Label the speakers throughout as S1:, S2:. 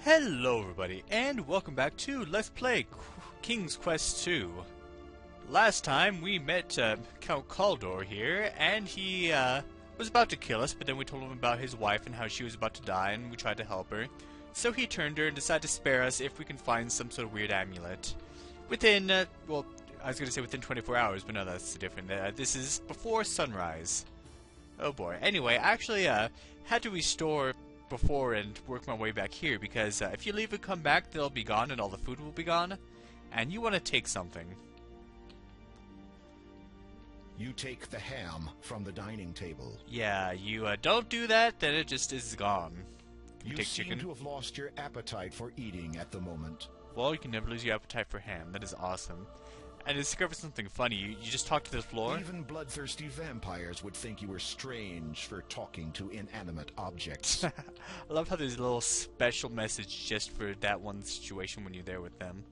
S1: Hello everybody, and welcome back to Let's Play King's Quest II. Last time we met Count Caldor here, and he was about to kill us, but then we told him about his wife and how she was about to die, and we tried to help her. So he turned her and decided to spare us if we can find some sort of weird amulet. Within, well, I was going to say within 24 hours, but no, that's different. This is before sunrise. Oh boy. Anyway, I actually had to restore before and work my way back here, because if you leave and come back, they'll be gone and all the food will be gone, and you want to take something.
S2: You take the ham from the dining table.
S1: Yeah, you don't do that, then it just is gone.
S2: You
S1: take
S2: seem
S1: chicken.
S2: to have lost your appetite for eating at the moment.
S1: Well, you can never lose your appetite for ham. That is awesome. And to discover something funny, you just talk to the floor.
S2: Even bloodthirsty vampires would think you were strange for talking to inanimate objects.
S1: I love how there's a little special message just for that one situation when you're there with them.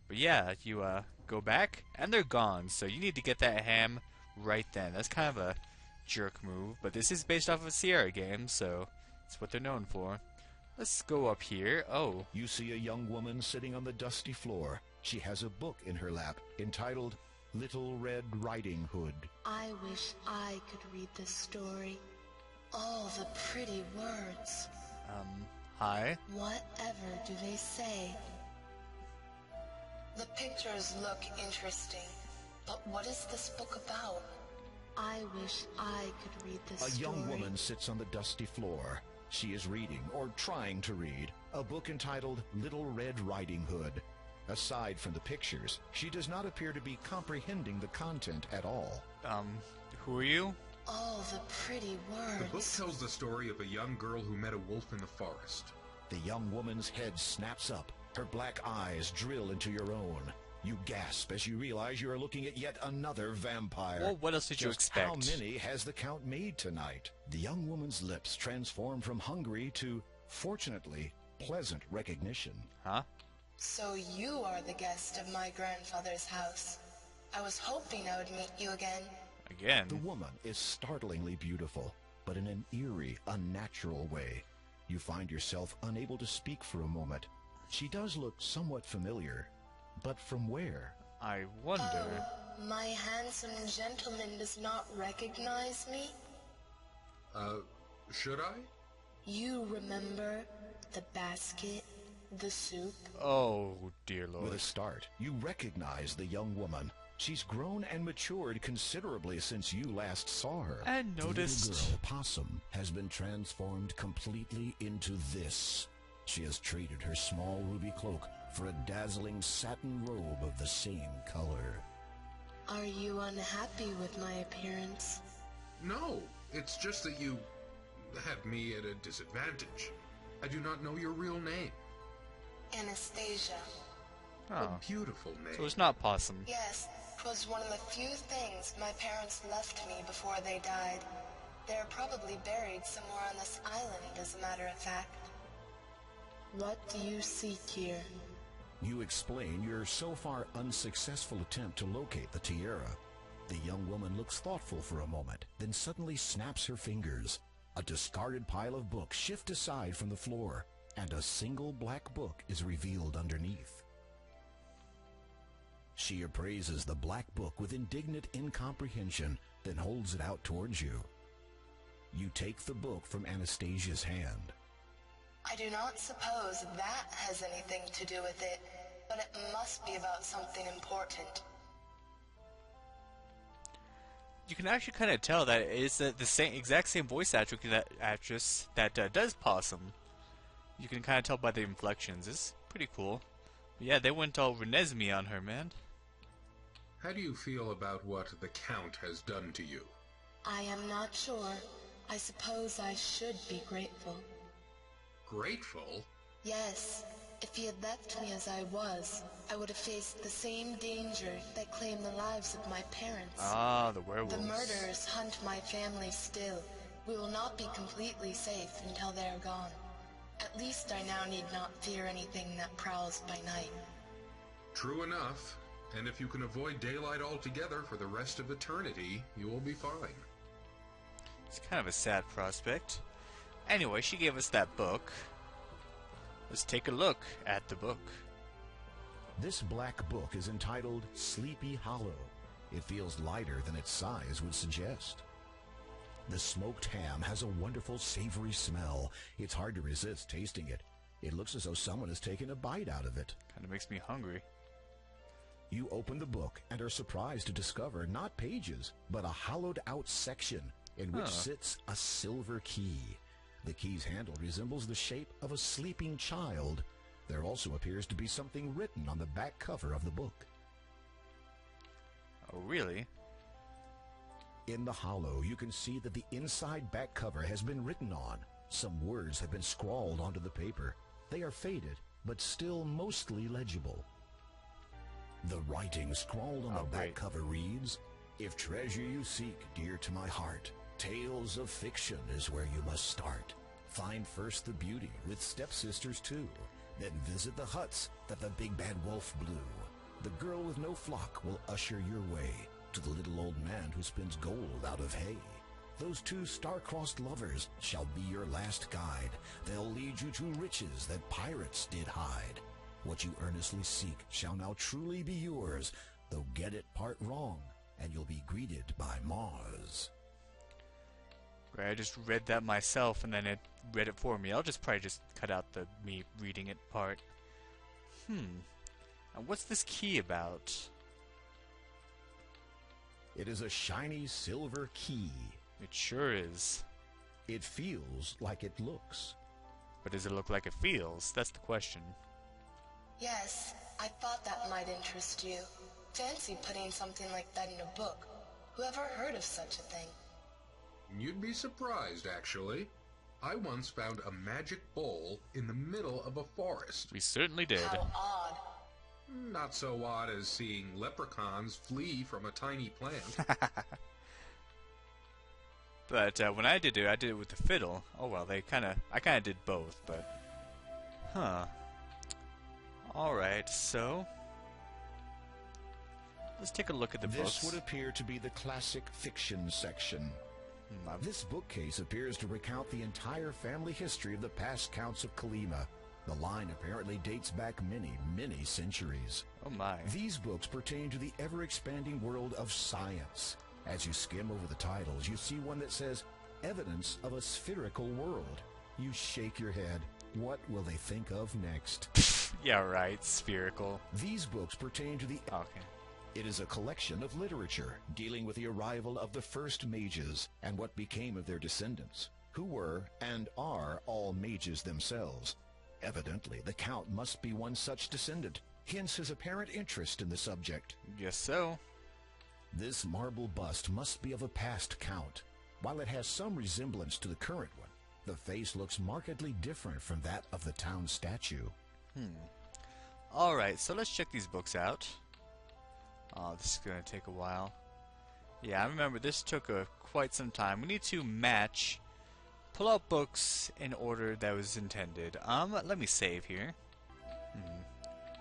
S1: But yeah, you go back, and they're gone, so you need to get that ham right then. That's kind of a jerk move, but this is based off of a Sierra game, so it's what they're known for. Let's go up here. Oh.
S2: You see a young woman sitting on the dusty floor. She has a book in her lap entitled Little Red Riding Hood.
S3: I wish I could read this story. All the pretty words.
S1: Hi.
S3: Whatever do they say? The pictures look interesting, but what is this book about? I wish I could read this story.
S2: A young woman sits on the dusty floor. She is reading, or trying to read, a book entitled Little Red Riding Hood. Aside from the pictures, she does not appear to be comprehending the content at all.
S1: Who are you?
S3: All the pretty words.
S4: The book tells the story of a young girl who met a wolf in the forest.
S2: The young woman's head snaps up. Her black eyes drill into your own. You gasp as you realize you are looking at yet another vampire.
S1: Well, what else did you expect?
S2: How many has the Count made tonight? The young woman's lips transform from hungry to, fortunately, pleasant recognition.
S1: Huh?
S3: So you are the guest of my grandfather's house. I was hoping I would meet you again.
S1: Again?
S2: The woman is startlingly beautiful, but in an eerie, unnatural way. You find yourself unable to speak for a moment. She does look somewhat familiar, but from where?
S1: I wonder.
S3: Oh, my handsome gentleman does not recognize me?
S4: Should I?
S3: You remember the basket, the soup?
S1: Oh, dear Lord.
S2: With a start, you recognize the young woman. She's grown and matured considerably since you last saw her.
S1: And noticed.
S2: The little girl, Possum, has been transformed completely into this. She has traded her small ruby cloak for a dazzling satin robe of the same color.
S3: Are you unhappy with my appearance?
S4: No, it's just that you have me at a disadvantage. I do not know your real name.
S3: Anastasia.
S1: Oh.
S4: A beautiful name.
S1: So it's not Possum.
S3: Yes, 'twas one of the few things my parents left me before they died. They're probably buried somewhere on this island, as a matter of fact. What do you seek here?
S2: You explain your so far unsuccessful attempt to locate the tiara. The young woman looks thoughtful for a moment, then suddenly snaps her fingers. A discarded pile of books shift aside from the floor, and a single black book is revealed underneath. She appraises the black book with indignant incomprehension, then holds it out towards you. You take the book from Anastasia's hand.
S3: I do not suppose that has anything to do with it, but it must be about something important.
S1: You can actually kind of tell that it's the exact same voice actress that does Possum. You can kind of tell by the inflections. It's pretty cool. But yeah, they went all Renesmee on her, man.
S4: How do you feel about what the Count has done to you?
S3: I am not sure. I suppose I should be grateful.
S4: Grateful?
S3: Yes. If he had left me as I was, I would have faced the same danger that claimed the lives of my parents.
S1: Ah, the werewolves.
S3: The murderers hunt my family still. We will not be completely safe until they are gone. At least I now need not fear anything that prowls by night.
S4: True enough. And if you can avoid daylight altogether for the rest of eternity, you will be fine.
S1: It's kind of a sad prospect. Anyway, she gave us that book. Let's take a look at the book.
S2: This black book is entitled Sleepy Hollow. It feels lighter than its size would suggest. The smoked ham has a wonderful savory smell. It's hard to resist tasting it. It looks as though someone has taken a bite out of it.
S1: Kind of makes me hungry.
S2: You open the book and are surprised to discover not pages, but a hollowed-out section in which sits a silver key. The key's handle resembles the shape of a sleeping child. There also appears to be something written on the back cover of the book.
S1: Oh, really?
S2: In the hollow, you can see that the inside back cover has been written on. Some words have been scrawled onto the paper. They are faded, but still mostly legible. The writing scrawled on the back cover reads, "If treasure you seek, dear to my heart, tales of fiction is where you must start. Find first the beauty with stepsisters too, then visit the huts that the big bad wolf blew. The girl with no flock will usher your way to the little old man who spins gold out of hay. Those two star-crossed lovers shall be your last guide. They'll lead you to riches that pirates did hide. What you earnestly seek shall now truly be yours, though get it part wrong, and you'll be greeted by Mars."
S1: Right, I just read that myself, and then it read it for me. I'll probably just cut out the me reading it part. And what's this key about?
S2: It is a shiny silver key.
S1: It sure is.
S2: It feels like it looks.
S1: But does it look like it feels? That's the question.
S3: Yes, I thought that might interest you. Fancy putting something like that in a book. Whoever heard of such a thing?
S4: You'd be surprised, actually. I once found a magic bowl in the middle of a forest.
S1: We certainly did.
S3: How odd.
S4: Not so odd as seeing leprechauns flee from a tiny plant.
S1: But when I did it with the fiddle. Oh well, I kind of did both, but... Alright, so... let's take a look at the books.
S2: This would appear to be the classic fiction section. This bookcase appears to recount the entire family history of the past counts of Kalima. The line apparently dates back many, many centuries.
S1: Oh my.
S2: These books pertain to the ever-expanding world of science. As you skim over the titles, you see one that says, "Evidence of a spherical world." You shake your head. What will they think of next?
S1: Yeah, right. Spherical.
S2: These books pertain to the...
S1: Okay.
S2: It is a collection of literature dealing with the arrival of the first mages and what became of their descendants, who were and are all mages themselves. Evidently, the Count must be one such descendant, hence his apparent interest in the subject.
S1: Guess so.
S2: This marble bust must be of a past Count. While it has some resemblance to the current one, the face looks markedly different from that of the town statue.
S1: Alright, so let's check these books out. Oh, this is going to take a while. Yeah, I remember this took quite some time. We need to pull out books in order that was intended. Let me save here.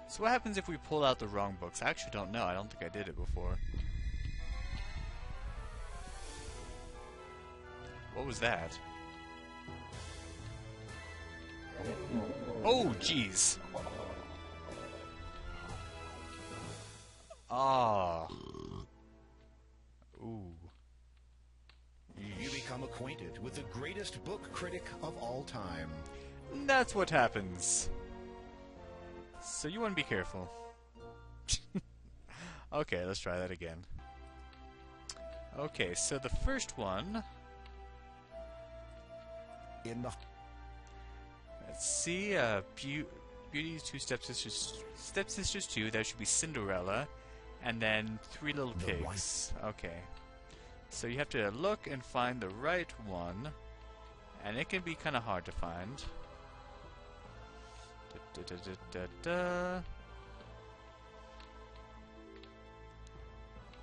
S1: So what happens if we pull out the wrong books? I actually don't know. I don't think I did it before. What was that? Oh, jeez. Ah. Ooh.
S2: You become acquainted with the greatest book critic of all time.
S1: That's what happens. So you want to be careful. Okay, let's try that again. Okay, so the first one... Let's see, Beauty's two stepsisters 2, that should be Cinderella, and then Three Little Pigs. Okay. So you have to look and find the right one, and it can be kind of hard to find.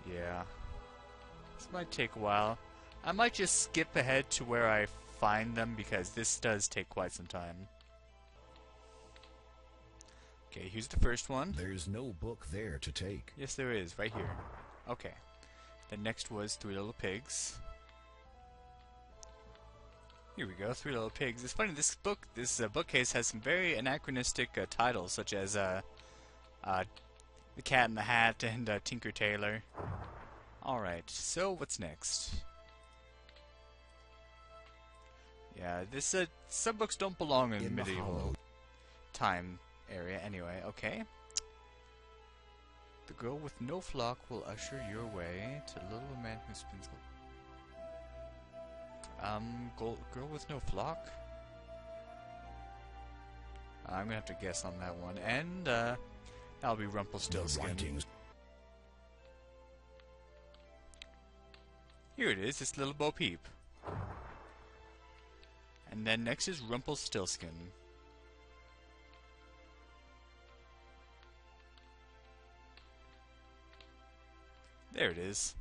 S1: Yeah. This might take a while. I might just skip ahead to where I find them, because this does take quite some time. Okay, here's the first one.
S2: There's no book there to take.
S1: Yes, there is, right here. Okay. The next was Three Little Pigs. Here we go, Three Little Pigs. It's funny, this bookcase has some very anachronistic titles, such as The Cat in the Hat and Tinker Tailor. Alright, so what's next? Yeah, this some books don't belong in medieval time area anyway. Okay. The girl with no flock will usher your way to the little man who spins. Girl with no flock? I'm gonna have to guess on that one. And, that'll be Rumpelstiltskin. Here it is, it's Little Bo Peep. And then next is Rumpelstiltskin. There it is.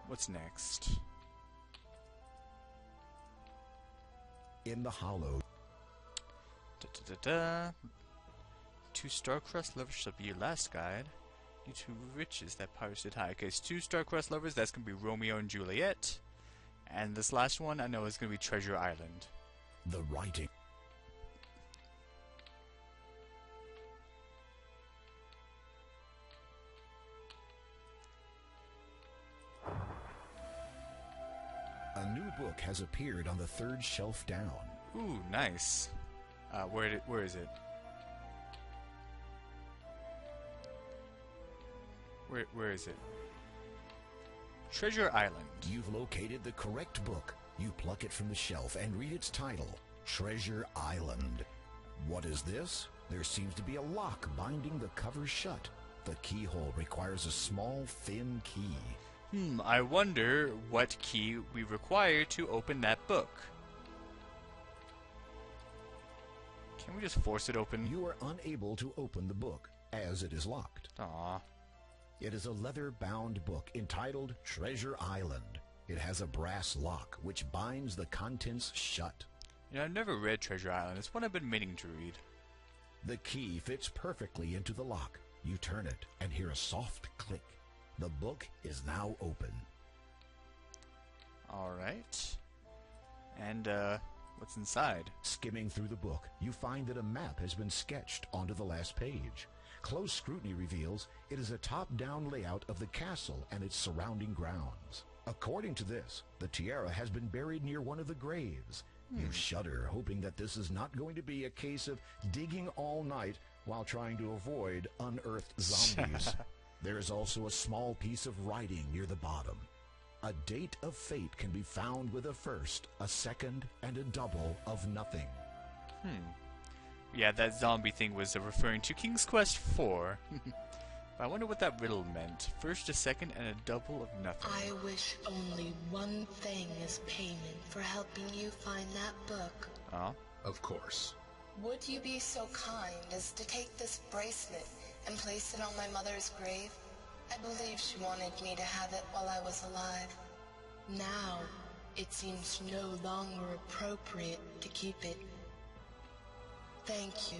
S1: What's next?
S2: In the Hollow.
S1: Two star-crossed lovers shall be your last guide. You two riches that pirates did hide. Okay, it's two star-crossed lovers. That's gonna be Romeo and Juliet. And this last one I know is gonna be Treasure Island.
S2: The writing. A new book has appeared on the third shelf down.
S1: Ooh, nice. Where is it? Where is it? Treasure Island.
S2: You've located the correct book. You pluck it from the shelf and read its title, Treasure Island. What is this? There seems to be a lock binding the cover shut. The keyhole requires a small, thin key.
S1: I wonder what key we require to open that book. Can we just force it open?
S2: You are unable to open the book, as it is locked.
S1: Aww.
S2: It is a leather-bound book entitled Treasure Island. It has a brass lock which binds the contents shut.
S1: You know, I've never read Treasure Island. It's one I've been meaning to read.
S2: The key fits perfectly into the lock. You turn it and hear a soft click. The book is now open.
S1: Alright. And, what's inside?
S2: Skimming through the book, you find that a map has been sketched onto the last page. Close scrutiny reveals it is a top-down layout of the castle and its surrounding grounds. According to this, the tiara has been buried near one of the graves. You shudder, hoping that this is not going to be a case of digging all night while trying to avoid unearthed zombies. There is also a small piece of writing near the bottom. A date of fate can be found with a first, a second, and a double of nothing.
S1: Yeah, that zombie thing was referring to King's Quest 4. I wonder what that riddle meant. First, a second, and a double of nothing.
S3: I wish only one thing as payment for helping you find that book.
S1: Oh?
S4: Of course.
S3: Would you be so kind as to take this bracelet and place it on my mother's grave? I believe she wanted me to have it while I was alive. Now, it seems no longer appropriate to keep it. Thank you.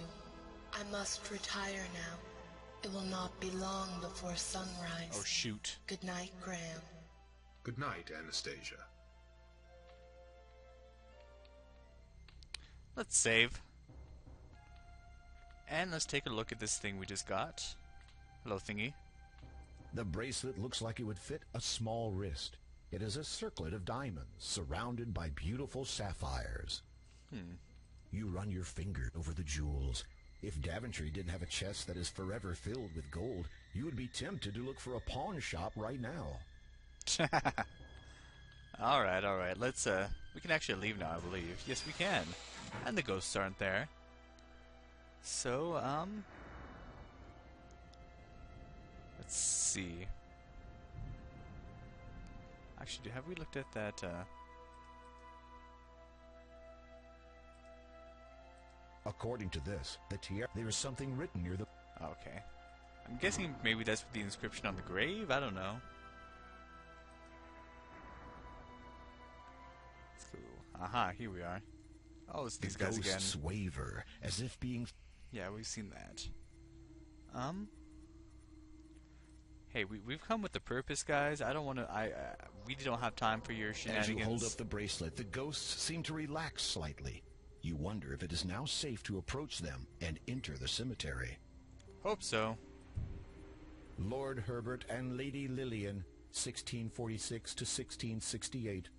S3: I must retire now. It will not be long before sunrise.
S1: Oh, shoot.
S3: Good night, Graham.
S4: Good night, Anastasia.
S1: Let's save. And let's take a look at this thing we just got. Hello, thingy.
S2: The bracelet looks like it would fit a small wrist. It is a circlet of diamonds surrounded by beautiful sapphires. You run your finger over the jewels. If Daventry didn't have a chest that is forever filled with gold, you would be tempted to look for a pawn shop right now.
S1: Alright, let's, we can actually leave now, I believe. Yes, we can. And the ghosts aren't there. So, let's see. Actually, have we looked at that,
S2: According to this, the tiara, there is something written near the...
S1: Okay. I'm guessing maybe that's the inscription on the grave? I don't know. It's cool. Aha, here we are. Oh, it's these guys again.
S2: Ghosts waver, as if being...
S1: Yeah, we've seen that. Hey, we've come with the purpose, guys. I don't want to. We don't have time for your shenanigans.
S2: As you hold up the bracelet, the ghosts seem to relax slightly. You wonder if it is now safe to approach them and enter the cemetery.
S1: Hope so.
S2: Lord Herbert and Lady Lillian, 1646 to 1668.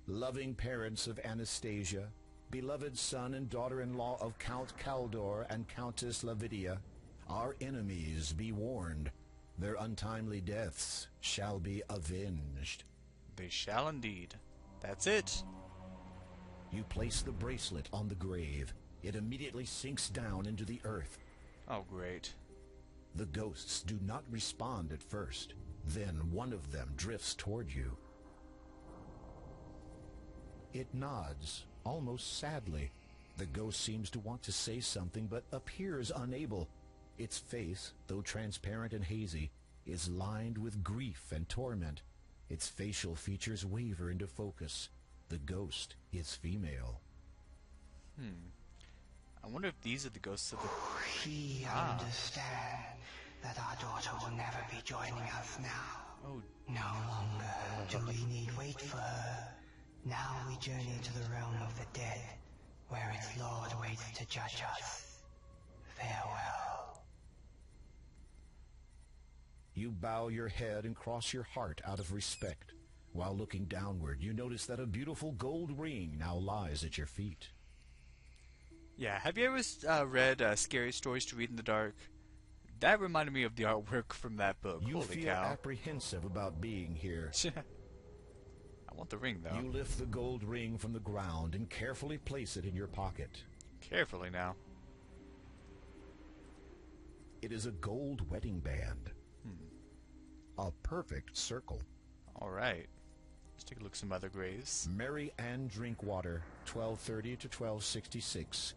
S2: Loving parents of Anastasia, beloved son and daughter-in-law of Count Caldor and Countess Lavidia. Our enemies be warned. Their untimely deaths shall be avenged.
S1: They shall indeed. That's it.
S2: You place the bracelet on the grave. It immediately sinks down into the earth.
S1: Oh, great.
S2: The ghosts do not respond at first. Then one of them drifts toward you. It nods, almost sadly. The ghost seems to want to say something, but appears unable. Its face, though transparent and hazy, is lined with grief and torment. Its facial features waver into focus. The ghost is female.
S1: I wonder if these are the ghosts of the...
S5: We understand that our daughter will never be joining us now.
S1: Oh,
S5: No longer do we need wait for her. Now we journey to the realm of the dead, where its lord waits to judge us. Farewell.
S2: You bow your head and cross your heart out of respect. While looking downward, you notice that a beautiful gold ring now lies at your feet.
S1: yeah. Have you ever read Scary Stories to Read in the Dark? That reminded me of the artwork from that book.
S2: You
S1: Holy
S2: feel
S1: cow.
S2: apprehensive about being here.
S1: I want the ring, though.
S2: You lift the gold ring from the ground and carefully place it in your pocket.
S1: Carefully now.
S2: It is a gold wedding band. A perfect circle.
S1: Alright. Let's take a look at some other graves.
S2: Mary Ann Drinkwater, 1230 to 1266.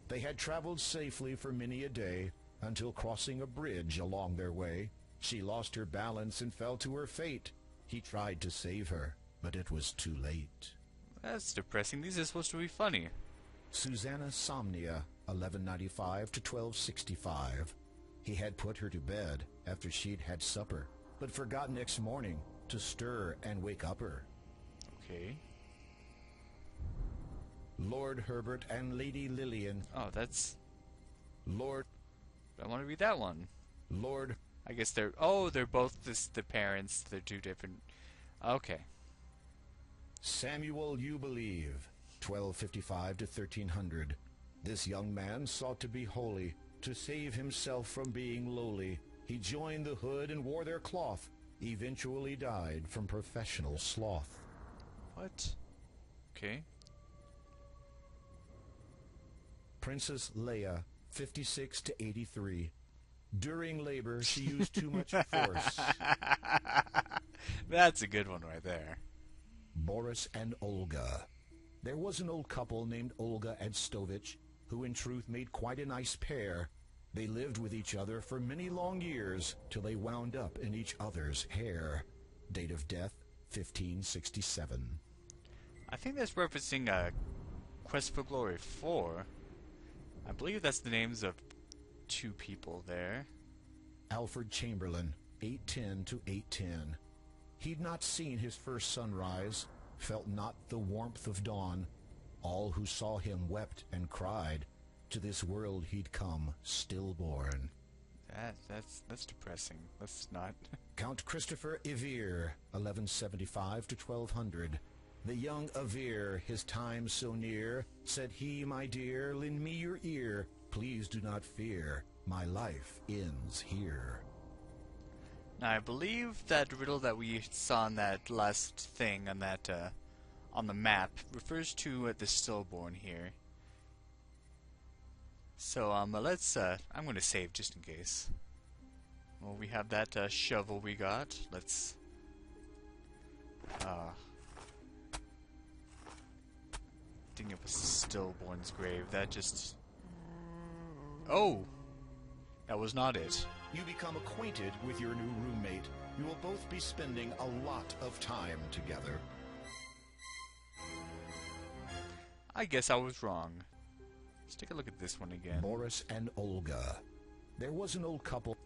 S2: They had traveled safely for many a day until crossing a bridge along their way. She lost her balance and fell to her fate. He tried to save her, but it was too late.
S1: That's depressing. These are supposed to be funny.
S2: Susanna Somnia, 1195 to 1265. He had put her to bed after she'd had supper, but forgot next morning to stir and wake up her.
S1: Okay.
S2: Lord Herbert and Lady Lillian.
S1: Oh, that's...
S2: Lord...
S1: I want to read that one.
S2: Lord...
S1: I guess they're... Oh, they're both the parents. They're two different... Okay.
S2: Samuel You Believe, 1255 to 1300. This young man sought to be holy, to save himself from being lowly. He joined the hood and wore their cloth, eventually died from professional sloth.
S1: What? Okay.
S2: Princess Leia, 56 to 83. During labor, she used too much force.
S1: That's a good one right there.
S2: Boris and Olga. There was an old couple named Olga and Stovich, who in truth made quite a nice pair. They lived with each other for many long years, till they wound up in each other's hair. Date of death, 1567.
S1: I think that's referencing Quest for Glory 4. I believe that's the names of two people there.
S2: Alfred Chamberlain, 810 to 810. He'd not seen his first sunrise, felt not the warmth of dawn. All who saw him wept and cried. To this world he'd come stillborn.
S1: That's depressing. Let's not.
S2: Count Christopher Evere, 1175 to 1200. The young Evere, his time so near, said he, my dear, lend me your ear. Please do not fear, my life ends here.
S1: Now, I believe that riddle that we saw in that last thing on that on the map refers to the stillborn here. So let's I'm going to save just in case. Well, we have that shovel we got. Let's digging up a stillborn's grave. That just... Oh! That was not it.
S2: You become acquainted with your new roommate. You will both be spending a lot of time together.
S1: I guess I was wrong. Let's take a look at this one again.
S2: Boris and Olga. There was an old couple.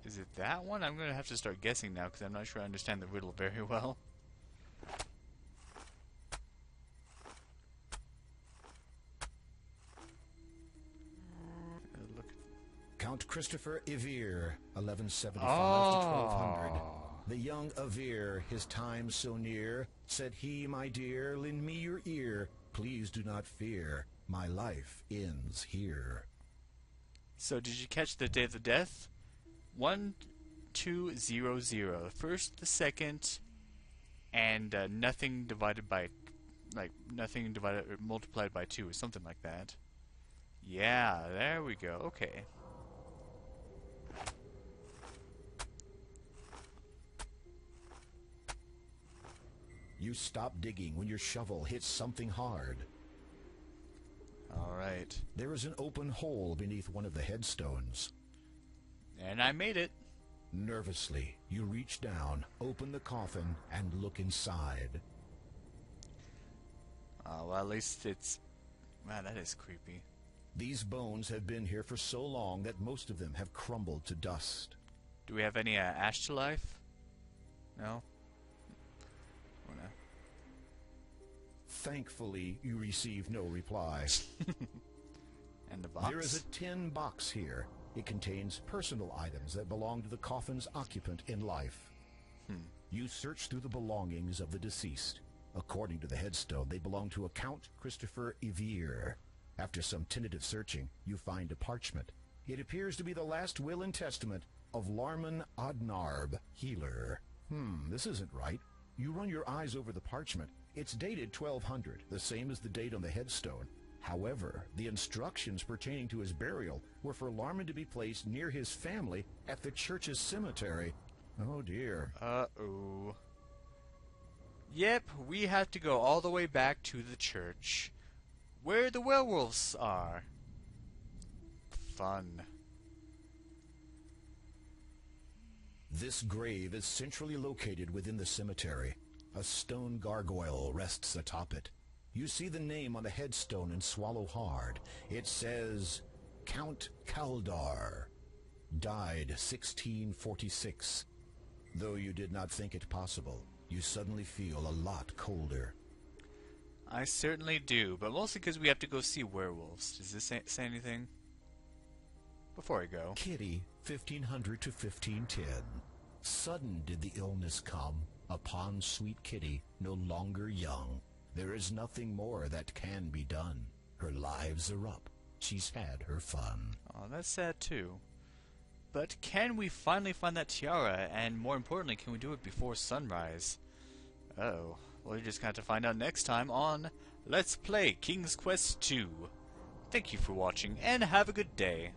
S1: Is it that one? I'm going to have to start guessing now because I'm not sure I understand the riddle very well.
S2: Count Christopher Ivir, 1175 to 1200. The young Ivir, his time so near, said he, my dear, lend me your ear. Please do not fear, my life ends here.
S1: So did you catch the day of the death? 1200. The first, the second, and nothing divided by, like, nothing divided or multiplied by 2 or something like that. Yeah, there we go. Okay.
S2: You stop digging when your shovel hits something hard.
S1: Alright.
S2: There is an open hole beneath one of the headstones.
S1: And I made it.
S2: Nervously, you reach down, open the coffin, and look inside.
S1: Well, at least it's... Man, that is creepy.
S2: These bones have been here for so long that most of them have crumbled to dust.
S1: Do we have any ash to life? No?
S2: Thankfully, you receive no reply.
S1: And the box?
S2: There is a tin box here. It contains personal items that belong to the coffin's occupant in life. You search through the belongings of the deceased. According to the headstone, they belong to a Count Christopher Ivir. After some tentative searching, you find a parchment. It appears to be the last will and testament of Larman Odnarb, healer. This isn't right. You run your eyes over the parchment. It's dated 1200, the same as the date on the headstone. However, the instructions pertaining to his burial were for Larman to be placed near his family at the church's cemetery. Oh dear.
S1: Uh-oh. Yep, we have to go all the way back to the church, where the werewolves are. Fun.
S2: This grave is centrally located within the cemetery. A stone gargoyle rests atop it. You see the name on the headstone and swallow hard. It says, Count Kaldar. Died 1646. Though you did not think it possible, you suddenly feel a lot colder.
S1: I certainly do, but mostly because we have to go see werewolves. Does this say anything? Before I go.
S2: Kitty, 1500 to 1510. Sudden did the illness come upon sweet Kitty, no longer young. There is nothing more that can be done. Her lives are up. She's had her fun.
S1: Oh, that's sad too. But can we finally find that tiara, and more importantly, can we do it before sunrise? Oh, well, you're just going to have to find out next time on Let's Play King's Quest II. Thank you for watching, and have a good day.